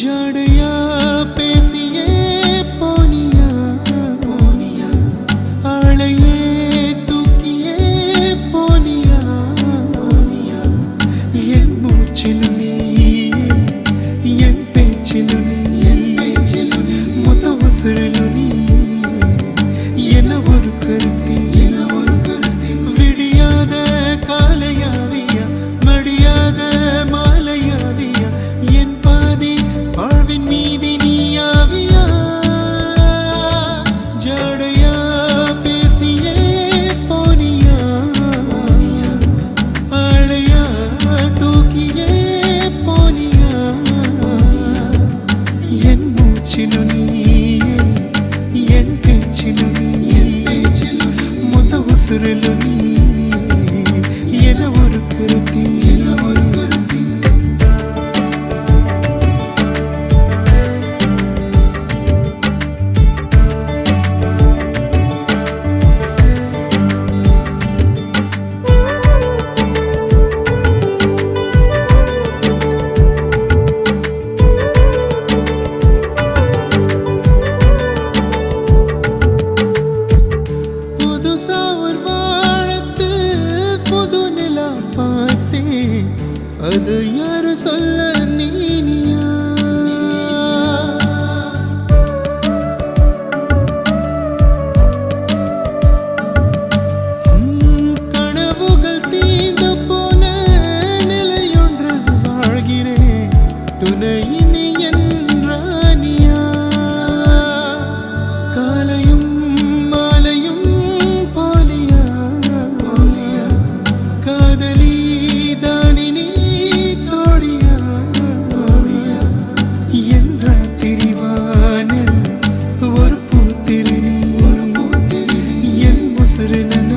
ஜடையா பேசியே போனியா ஆளையே தூக்கியே போனியா என் மூச்சிலும் நீ என் பேச்சிலும் நீ மொத்த உசுரிலும் நீ என்ன ஒரு கருத்தி விடியாத காலையாவியா மடியாத மாலையாவியா என் பாதி வாழ்வின் மீதி நீயாவியா ஜடையா பேசியே போனியா ஆளையா தூக்கியே போனியா என் மூச்சிலும் நீ என் பேச்சிலும் நீ மொத்த உசுரிலும் நீ என்ன ஒரு கருத்தி அது யாரு சொல்ல நீனியா கனவுகள் தீர்ந்து போன நிலையொன்று வாழ்கிறேன் துணையினி என்றானியா காலையும் மாலையும் போலியா காதலி ஒரு பூத்திரி என் உசுரின